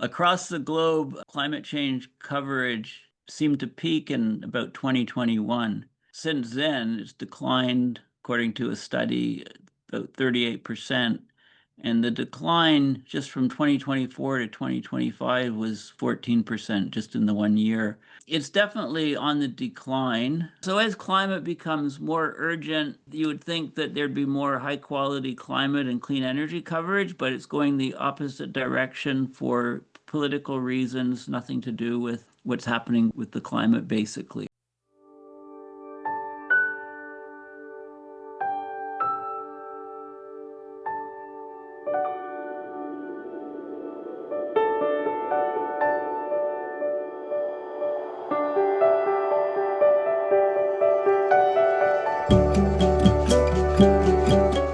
Across the globe, climate change coverage seemed to peak in about 2021. Since then, it's declined, according to a study, about 38%. And the decline just from 2024 to 2025 was 14% just in the 1 year. It's definitely on the decline. So as climate becomes more urgent, you would think that there'd be more high quality climate and clean energy coverage, but it's going the opposite direction for political reasons, nothing to do with what's happening with the climate, basically.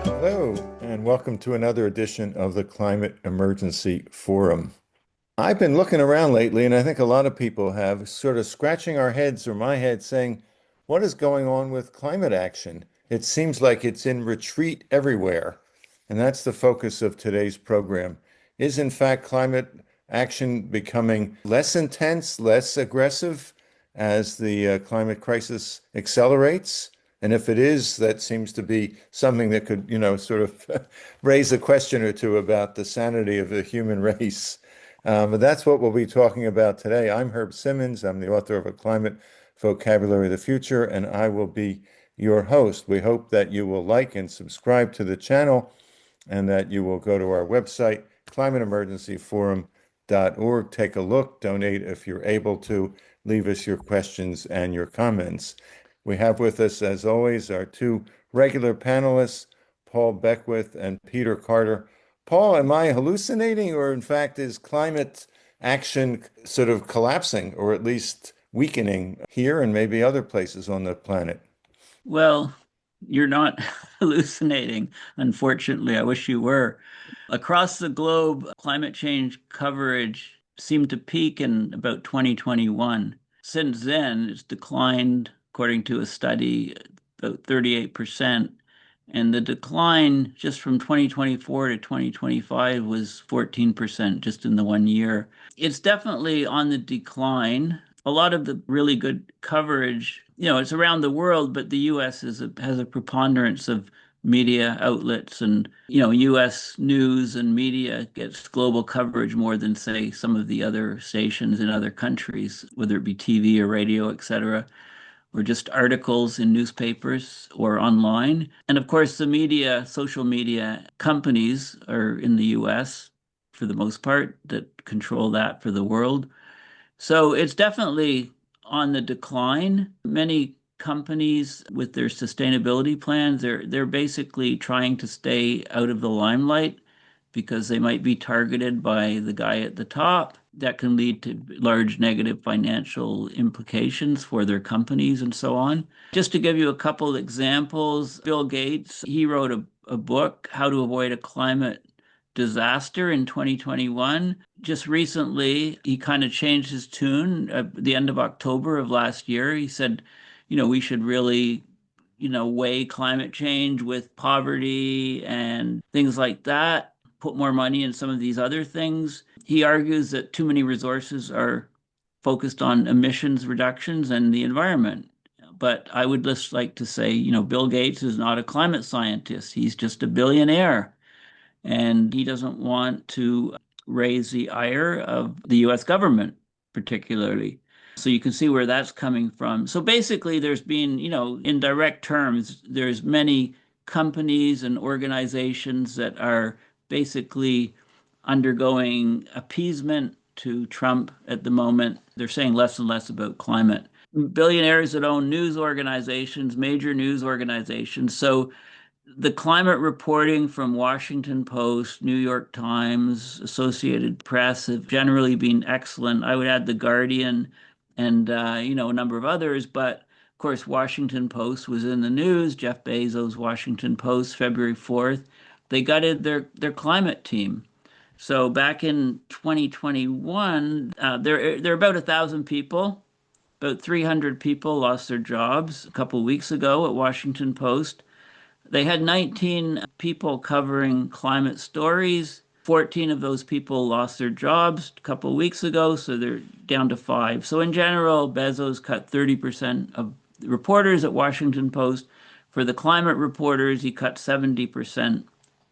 Hello, and welcome to another edition of the Climate Emergency Forum. I've been looking around lately, and I think a lot of people have, sort of scratching our heads or my head saying, what is going on with climate action? It seems like it's in retreat everywhere. And that's the focus of today's program. Is, in fact, climate action becoming less intense, less aggressive as the climate crisis accelerates? And if it is, that seems to be something that could, sort of raise a question or two about the sanity of the human race. But that's what we'll be talking about today. I'm Herb Simmons. I'm the author of A Climate Vocabulary of the Future, and I will be your host. We hope that you will like and subscribe to the channel and that you will go to our website, climateemergencyforum.org. Take a look, donate if you're able to, leave us your questions and your comments. We have with us, as always, our two regular panelists, Paul Beckwith and Peter Carter. Paul, am I hallucinating, or in fact, is climate action sort of collapsing, or at least weakening here and maybe other places on the planet? Well, you're not hallucinating, unfortunately. I wish you were. Across the globe, climate change coverage seemed to peak in about 2021. Since then, it's declined, according to a study, about 38%. And the decline just from 2024 to 2025 was 14% just in the 1 year. It's definitely on the decline. A lot of the really good coverage, it's around the world, but the US has a preponderance of media outlets, and US news and media gets global coverage more than, say, some of the other stations in other countries, whether it be TV or radio, etc., or just articles in newspapers or online. And of course, the media, social media companies are in the US for the most part that control that for the world. So it's definitely on the decline. Many companies with their sustainability plans, they're basically trying to stay out of the limelight because they might be targeted by the guy at the top. That can lead to large negative financial implications for their companies and so on. Just to give you a couple of examples, Bill Gates, he wrote a book, How to Avoid a Climate Disaster, in 2021. Just recently, he kind of changed his tune at the end of October of last year. He said, we should really, weigh climate change with poverty and things like that, put more money in some of these other things. He argues that too many resources are focused on emissions reductions and the environment. But I would just like to say, Bill Gates is not a climate scientist. He's just a billionaire. And he doesn't want to raise the ire of the US government, particularly. So you can see where that's coming from. So basically, there's been, in direct terms, there's many companies and organizations that are basically undergoing appeasement to Trump at the moment. They're saying less and less about climate. Billionaires that own news organizations, major news organizations. So the climate reporting from Washington Post, New York Times, Associated Press have generally been excellent. I would add The Guardian and a number of others, but of course Washington Post was in the news. Jeff Bezos, Washington Post, February 4th, they gutted their climate team. So back in 2021, there are about 1,000 people. About 300 people lost their jobs a couple of weeks ago at Washington Post. They had 19 people covering climate stories. 14 of those people lost their jobs a couple of weeks ago, so they're down to five. So in general, Bezos cut 30% of the reporters at Washington Post. For the climate reporters, he cut 70%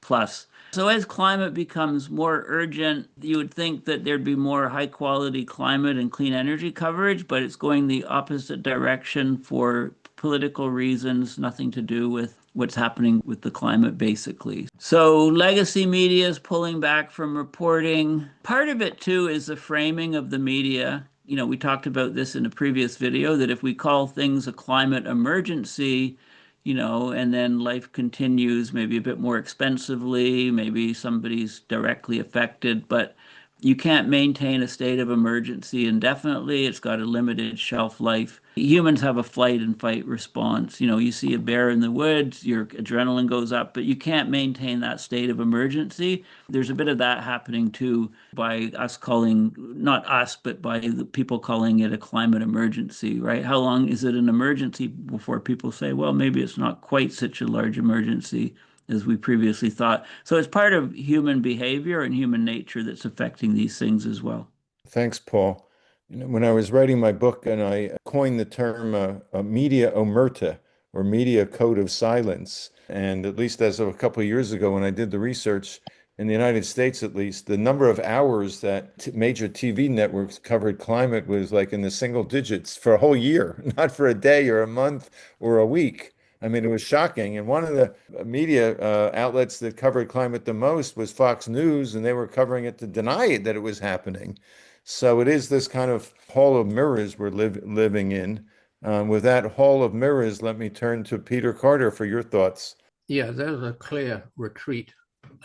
plus. So as climate becomes more urgent, you would think that there'd be more high quality climate and clean energy coverage, but it's going the opposite direction for political reasons, nothing to do with what's happening with the climate, basically. So legacy media is pulling back from reporting. Part of it, too, is the framing of the media. You know, we talked about this in a previous video that if we call things a climate emergency, and then life continues maybe a bit more expensively, maybe somebody's directly affected, but you can't maintain a state of emergency indefinitely. It's got a limited shelf life. Humans have a flight and fight response. You see a bear in the woods, your adrenaline goes up, but you can't maintain that state of emergency. There's a bit of that happening too by us calling, not us, but by the people calling it a climate emergency, right? How long is it an emergency before people say, well, maybe it's not quite such a large emergency as we previously thought. So it's part of human behavior and human nature that's affecting these things as well. Thanks, Paul. When I was writing my book and I coined the term media omerta or media code of silence, and at least as of a couple of years ago when I did the research in the United States, at least, the number of hours that major TV networks covered climate was like in the single digits for a whole year, not for a day or a month or a week. I mean, it was shocking. And one of the media outlets that covered climate the most was Fox News, and they were covering it to deny it that it was happening. So it is this kind of hall of mirrors we're living in. With that hall of mirrors, let me turn to Peter Carter for your thoughts. Yeah, there's a clear retreat,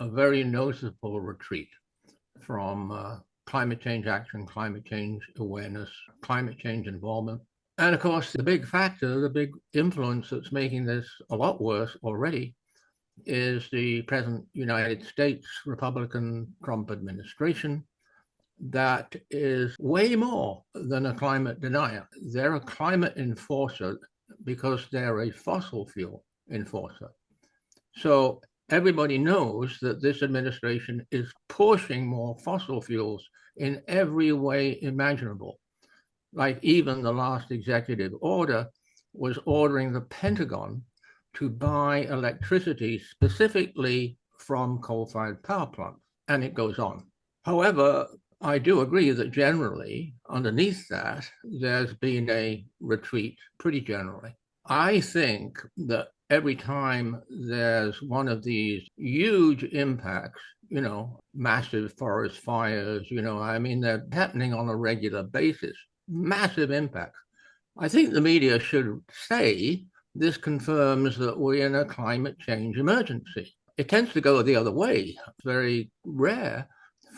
a very noticeable retreat from climate change action, climate change awareness, climate change involvement. And of course, the big factor, the big influence that's making this a lot worse already is the present United States Republican Trump administration that is way more than a climate denier. They're a climate enforcer because they're a fossil fuel enforcer. So everybody knows that this administration is pushing more fossil fuels in every way imaginable. Like even the last executive order was ordering the Pentagon to buy electricity specifically from coal-fired power plants, and it goes on. However, I do agree that generally, underneath that, there's been a retreat pretty generally. I think that every time there's one of these huge impacts, massive forest fires, they're happening on a regular basis, massive impacts. I think the media should say this confirms that we're in a climate change emergency. It tends to go the other way. It's very rare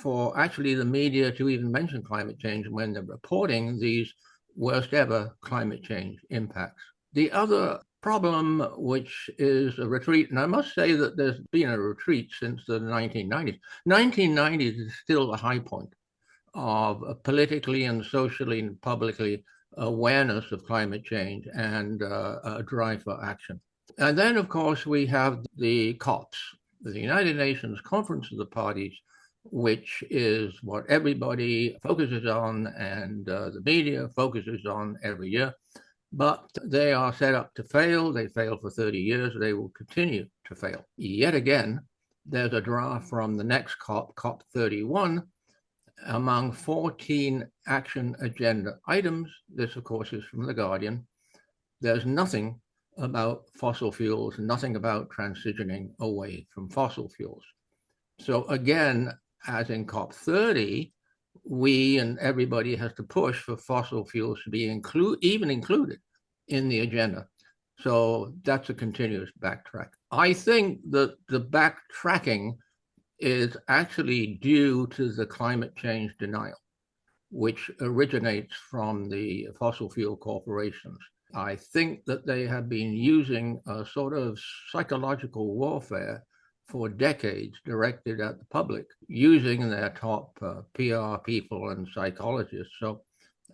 for actually the media to even mention climate change when they're reporting these worst ever climate change impacts. The other problem, which is a retreat, and I must say that there's been a retreat since the 1990s. 1990s is still the high point of politically and socially and publicly awareness of climate change and a drive for action. And then, of course, we have the COPs, the United Nations Conference of the Parties, which is what everybody focuses on and the media focuses on every year. But they are set up to fail. They failed for 30 years. They will continue to fail. Yet again, there's a draft from the next COP, COP 31, among 14 action agenda items. This, of course, is from The Guardian. There's nothing about fossil fuels, nothing about transitioning away from fossil fuels. So again, as in COP 30, we and everybody has to push for fossil fuels to be included in the agenda. So that's a continuous backtrack. I think that the backtracking is actually due to the climate change denial, which originates from the fossil fuel corporations. I think that they have been using a sort of psychological warfare for decades directed at the public, using their top PR people and psychologists. So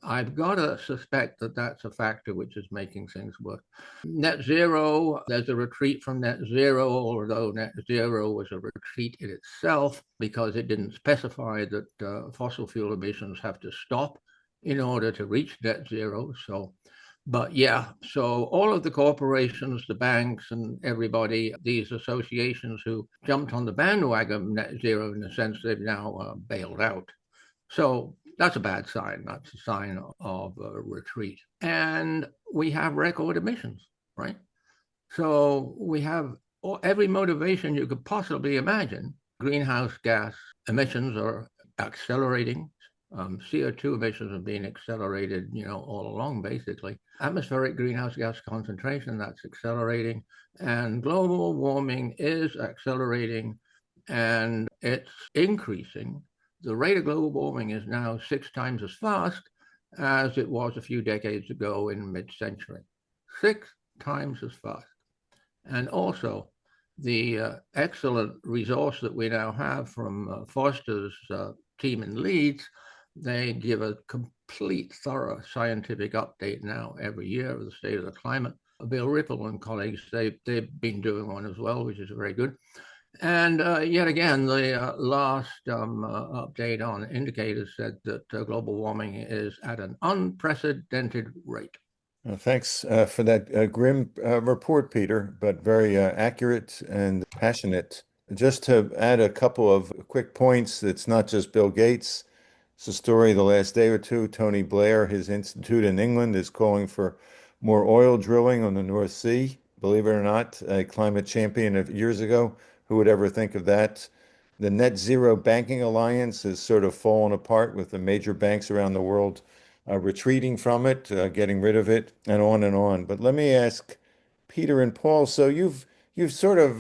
I've got to suspect that that's a factor which is making things worse. Net zero, there's a retreat from net zero, although net zero was a retreat in itself because it didn't specify that fossil fuel emissions have to stop in order to reach net zero. So, but yeah, so all of the corporations, the banks, and everybody, these associations who jumped on the bandwagon of net zero, in a sense, they've now bailed out. So that's a bad sign. That's a sign of a retreat. And we have record emissions, right? So we have every motivation you could possibly imagine. Greenhouse gas emissions are accelerating. CO2 emissions have been accelerated, all along, basically. Atmospheric greenhouse gas concentration, that's accelerating. And global warming is accelerating and it's increasing. The rate of global warming is now 6 times as fast as it was a few decades ago in mid-century. 6 times as fast. And also, the excellent resource that we now have from Forster's team in Leeds, they give a complete, thorough scientific update now every year of the state of the climate. Bill Ripple and colleagues, they've been doing one as well, which is very good. And yet again, the last update on indicators said that global warming is at an unprecedented rate. Thanks for that grim report, Peter, but very accurate and passionate. Just to add a couple of quick points, it's not just Bill Gates. It's a story the last day or two. Tony Blair, his institute in England, is calling for more oil drilling on the North Sea. Believe it or not, a climate champion of years ago. Who would ever think of that? The Net Zero Banking Alliance has sort of fallen apart with the major banks around the world retreating from it, getting rid of it, and on and on. But let me ask Peter and Paul. So you've sort of,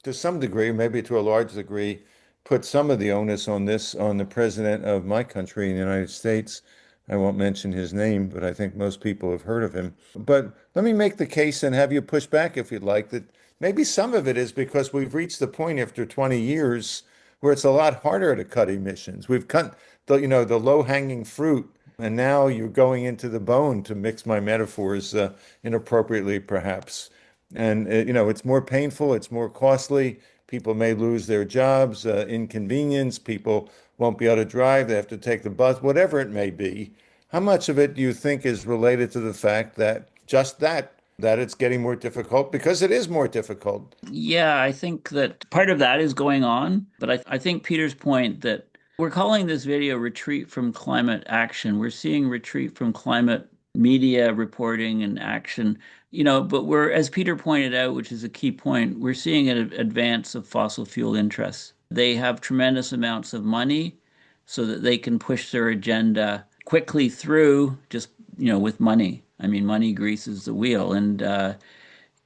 to some degree, maybe to a large degree, put some of the onus on this on the president of my country in the United States. I won't mention his name, but I think most people have heard of him. But let me make the case and have you push back if you'd like that maybe some of it is because we've reached the point after 20 years where it's a lot harder to cut emissions. We've cut the low-hanging fruit, and now you're going into the bone, to mix my metaphors inappropriately, perhaps. And it's more painful, it's more costly. People may lose their jobs, inconvenience. People won't be able to drive. They have to take the bus, whatever it may be. How much of it do you think is related to the fact that just that it's getting more difficult because it is more difficult? Yeah, I think that part of that is going on, but I think Peter's point that we're calling this video retreat from climate action. We're seeing retreat from climate media reporting and action, but we're, as Peter pointed out, which is a key point, we're seeing an advance of fossil fuel interests. They have tremendous amounts of money so that they can push their agenda quickly through just, with money. I mean, money greases the wheel. And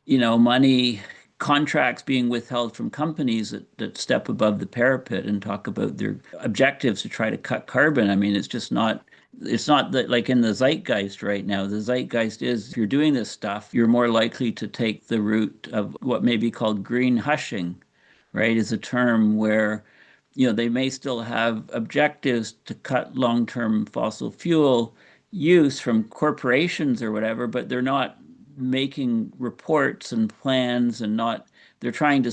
money contracts being withheld from companies that step above the parapet and talk about their objectives to try to cut carbon. I mean, it's not that like in the zeitgeist right now. The zeitgeist is if you're doing this stuff, you're more likely to take the route of what may be called green hushing, right? Is a term where they may still have objectives to cut long-term fossil fuel use from corporations or whatever, but they're not making reports and plans and not, they're trying to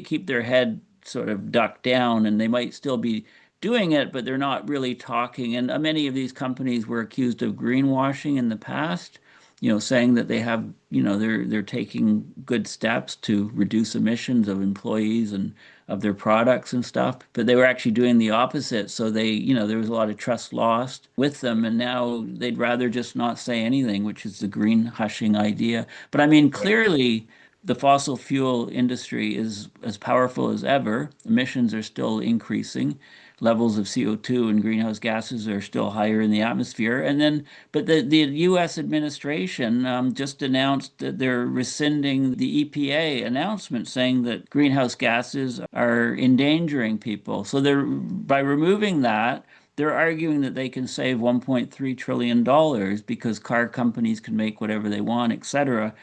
keep their head sort of ducked down, and they might still be doing it, but they're not really talking. And many of these companies were accused of greenwashing in the past, saying that they have, they're taking good steps to reduce emissions of employees and of their products and stuff, but they were actually doing the opposite. So there was a lot of trust lost with them, and now they'd rather just not say anything, which is the green hushing idea. But I mean, clearly, the fossil fuel industry is as powerful as ever. Emissions are still increasing. Levels of CO2 and greenhouse gases are still higher in the atmosphere. But the U.S. administration just announced that they're rescinding the EPA announcement saying that greenhouse gases are endangering people. So by removing that, they're arguing that they can save $1.3 trillion because car companies can make whatever they want, et cetera.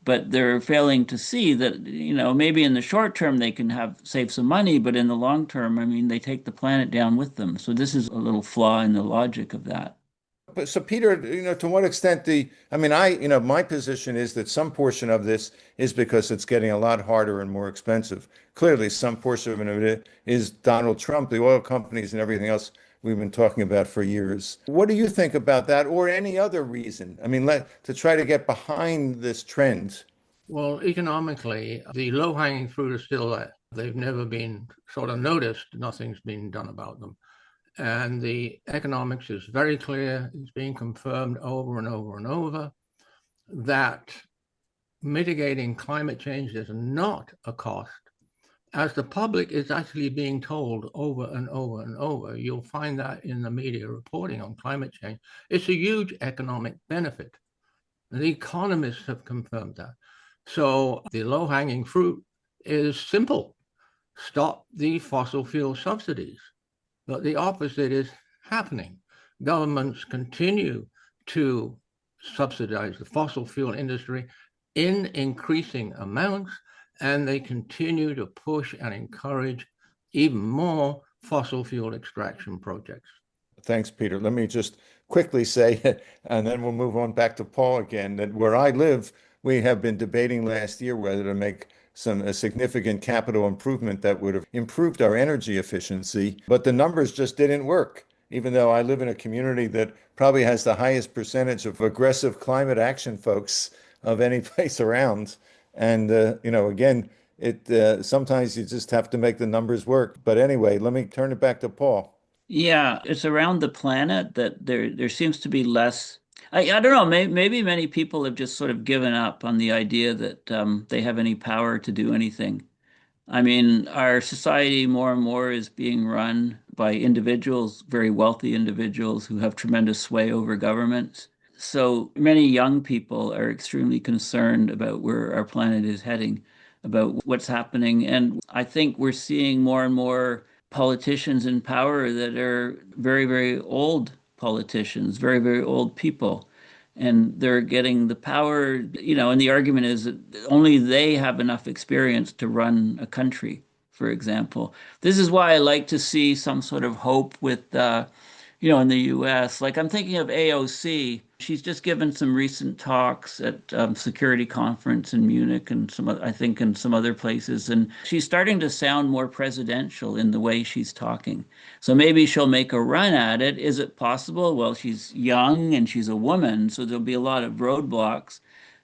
But they're failing to see that, maybe in the short term they can save some money, but in the long term, I mean, they take the planet down with them. So this is a little flaw in the logic of that. So Peter, to what extent my position is that some portion of this is because it's getting a lot harder and more expensive. Clearly, some portion of it is Donald Trump, the oil companies, and everything else we've been talking about for years. What do you think about that, or any other reason? I mean, to try to get behind this trend. Well, economically, the low-hanging fruit is still there. They've never been sort of noticed. Nothing's been done about them. And the economics is very clear. It's being confirmed over and over and over that mitigating climate change is not a cost. As the public is actually being told over and over and over, you'll find that in the media reporting on climate change. It's a huge economic benefit. The economists have confirmed that. So the low-hanging fruit is simple. Stop the fossil fuel subsidies. But the opposite is happening. Governments continue to subsidize the fossil fuel industry in increasing amounts, and they continue to push and encourage even more fossil fuel extraction projects. Thanks, Peter. Let me just quickly say, and then we'll move on back to Paul again, that where I live, we have been debating last year whether to make a significant capital improvement that would have improved our energy efficiency, but the numbers just didn't work. Even though I live in a community that probably has the highest percentage of aggressive climate action folks of any place around. And, again, sometimes you just have to make the numbers work. But anyway, let me turn it back to Paul. Yeah, it's around the planet that there seems to be less. I don't know. Maybe many people have just sort of given up on the idea that they have any power to do anything. I mean, our society more and more is being run by individuals, very wealthy individuals who have tremendous sway over governments. So many young people are extremely concerned about where our planet is heading, about what's happening. And I think we're seeing more and more politicians in power that are very, very old politicians, very, very old people. And they're getting the power, and the argument is that only they have enough experience to run a country, for example. This is why I like to see some sort of hope with, in the US. Like I'm thinking of AOC. She's just given some recent talks at security conference in Munich and I think in some other places. And she's starting to sound more presidential in the way she's talking. So maybe she'll make a run at it. Is it possible? Well, she's young and she's a woman, so there'll be a lot of roadblocks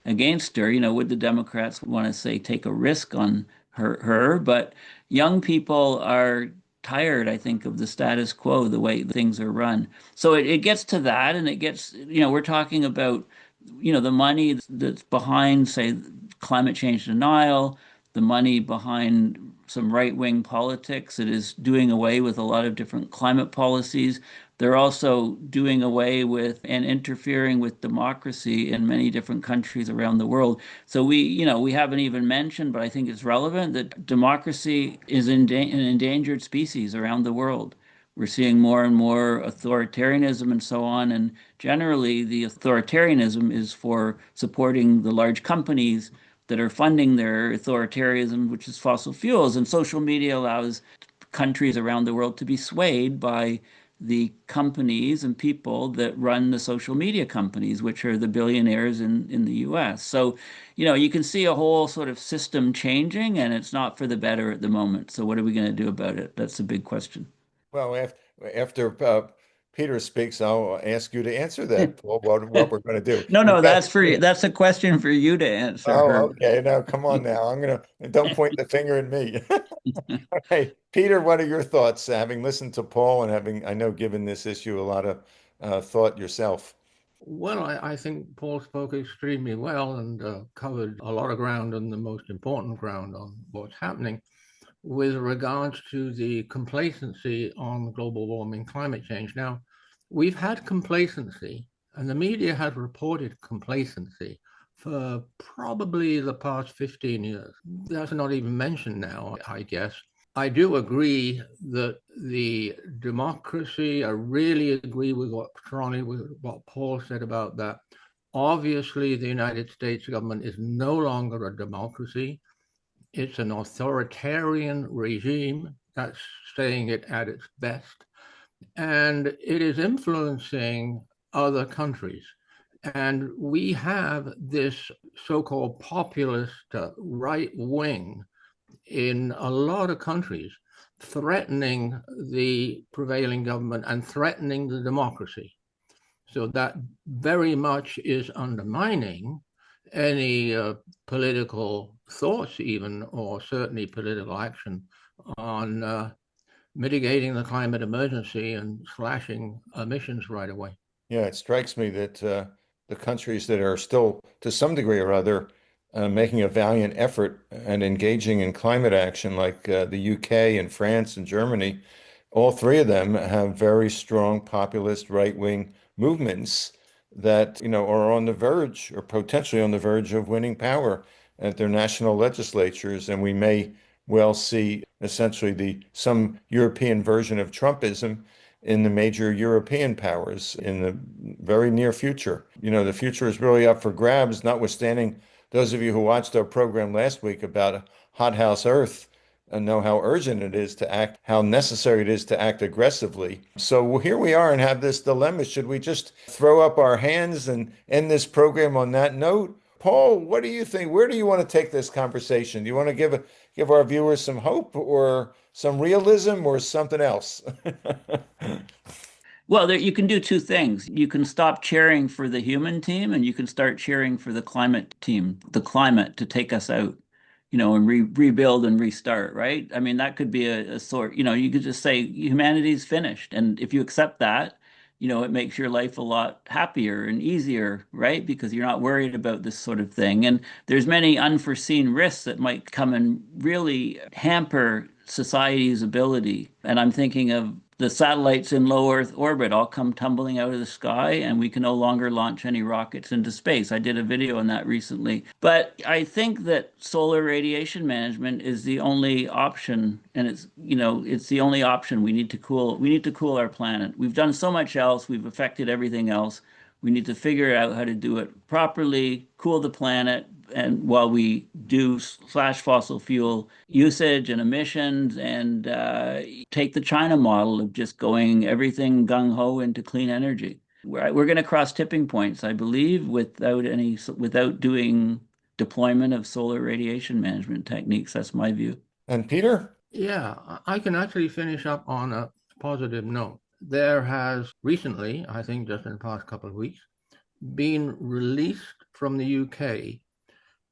against her. Would the Democrats want to say take a risk on her? But young people are tired, I think, of the status quo, the way things are run. So it gets to that, and it gets, we're talking about, the money that's behind, say, climate change denial, the money behind some right-wing politics that is doing away with a lot of different climate policies. They're also doing away with and interfering with democracy in many different countries around the world. So we haven't even mentioned, but I think it's relevant that democracy is an endangered species around the world. We're seeing more and more authoritarianism and so on. And generally, the authoritarianism is for supporting the large companies that are funding their authoritarianism, which is fossil fuels. And social media allows countries around the world to be swayed by the companies and people that run the social media companies, which are the billionaires in the US. So, you can see a whole sort of system changing, and it's not for the better at the moment. So what are we going to do about it? That's a big question. Well, after Peter speaks, I'll ask you to answer that, Paul, what we're going to do. No, We've no, got, that's a question for you to answer, oh, Herb. okay. Now, come on now. Don't point the finger at me. Hey, Peter, what are your thoughts, having listened to Paul and having, I know, given this issue a lot of thought yourself? Well, I think Paul spoke extremely well and covered a lot of ground and the most important ground on what's happening with regards to the complacency on global warming climate change. Now, we've had complacency, and the media has reported complacency for probably the past 15 years. That's not even mentioned now, I guess. I do agree that the democracy, I really agree with what Paul said about that. Obviously, the United States government is no longer a democracy. It's an authoritarian regime. That's saying it at its best. And it is influencing other countries. And we have this so-called populist right wing in a lot of countries threatening the prevailing government and threatening the democracy. So that very much is undermining any political thoughts, even, or certainly political action on mitigating the climate emergency and slashing emissions right away. Yeah, it strikes me that the countries that are still, to some degree or other, making a valiant effort and engaging in climate action, like the UK and France and Germany, all three of them have very strong populist right-wing movements that, are on the verge or potentially on the verge of winning power at their national legislatures. And we may well see essentially some European version of Trumpism in the major European powers in the very near future. The future is really up for grabs, notwithstanding those of you who watched our program last week about Hothouse Earth and know how urgent it is to act, how necessary it is to act aggressively. So here we are and have this dilemma. Should we just throw up our hands and end this program on that note? Paul, what do you think? Where do you want to take this conversation? Do you want to give our viewers some hope or some realism or something else? Well, you can do two things. You can stop cheering for the human team and you can start cheering for the climate team, the climate to take us out, and rebuild and restart, right? I mean, that could be a sort, you could just say humanity's finished. And if you accept that, it makes your life a lot happier and easier, right? Because you're not worried about this sort of thing. And there's many unforeseen risks that might come and really hamper society's ability. And I'm thinking of the satellites in low Earth orbit all come tumbling out of the sky, and we can no longer launch any rockets into space. I did a video on that recently. But I think that solar radiation management is the only option, and it's the only option. We need to cool our planet. We've done so much else, we've affected everything else. We need to figure out how to do it properly, cool the planet, and while we do slash fossil fuel usage and emissions and take the China model of just going everything gung ho into clean energy. We're going to cross tipping points, I believe, without doing deployment of solar radiation management techniques. That's my view. And Peter? Yeah, I can actually finish up on a positive note. There has recently, I think just in the past couple of weeks, been released from the UK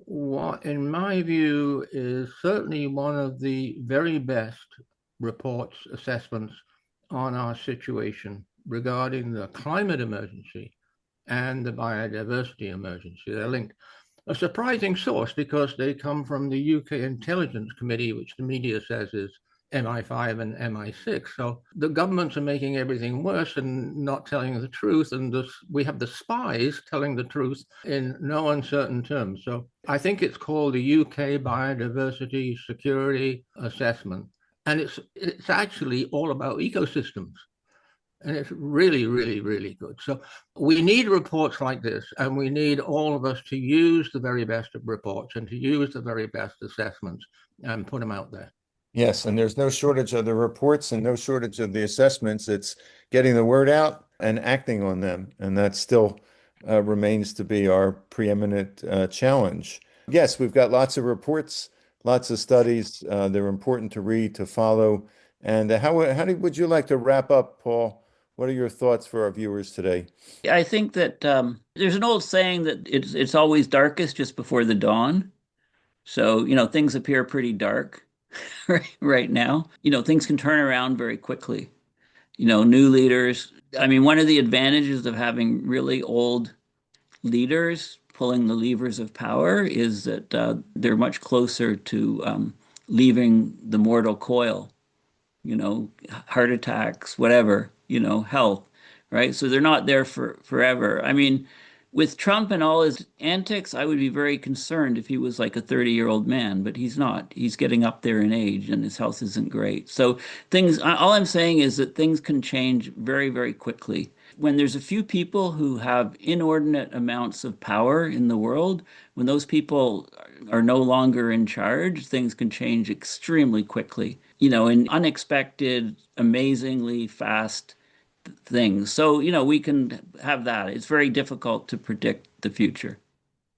what, in my view, is certainly one of the very best reports, assessments on our situation regarding the climate emergency and the biodiversity emergency. They're linked. A surprising source because they come from the UK Intelligence Committee, which the media says is MI5 and MI6. So the governments are making everything worse and not telling the truth. And we have the spies telling the truth in no uncertain terms. So I think it's called the UK Biodiversity Security Assessment. And it's actually all about ecosystems. And it's really, really, really good. So we need reports like this, and we need all of us to use the very best of reports and to use the very best assessments and put them out there. Yes, and there's no shortage of the reports and no shortage of the assessments. It's getting the word out and acting on them. And that still remains to be our preeminent challenge. Yes, we've got lots of reports, lots of studies. They're important to read, to follow. And would you like to wrap up, Paul? What are your thoughts for our viewers today? I think that there's an old saying that it's always darkest just before the dawn. So, things appear pretty dark right now. Things can turn around very quickly. New leaders. I mean, one of the advantages of having really old leaders pulling the levers of power is that they're much closer to leaving the mortal coil, heart attacks, whatever, health, right? So they're not there for forever. I mean, with Trump and all his antics, I would be very concerned if he was like a 30-year-old man, but he's not. He's getting up there in age and his health isn't great. So all I'm saying is that things can change very, very quickly. When there's a few people who have inordinate amounts of power in the world, when those people are no longer in charge, things can change extremely quickly, in unexpected, amazingly fast things. So, we can have that. It's very difficult to predict the future.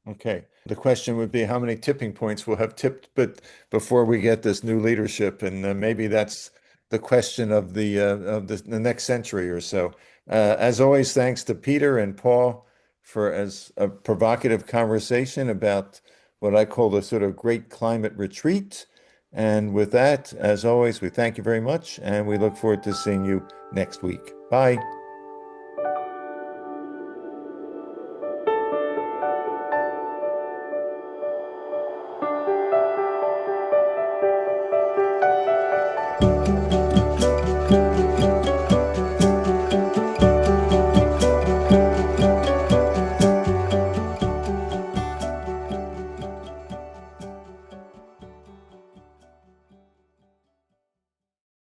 Okay. The question would be how many tipping points will have tipped, but before we get this new leadership, and maybe that's the question of the next century or so. As always, thanks to Peter and Paul for as a provocative conversation about what I call the sort of great climate retreat. And with that, as always, we thank you very much, and we look forward to seeing you next week. Bye.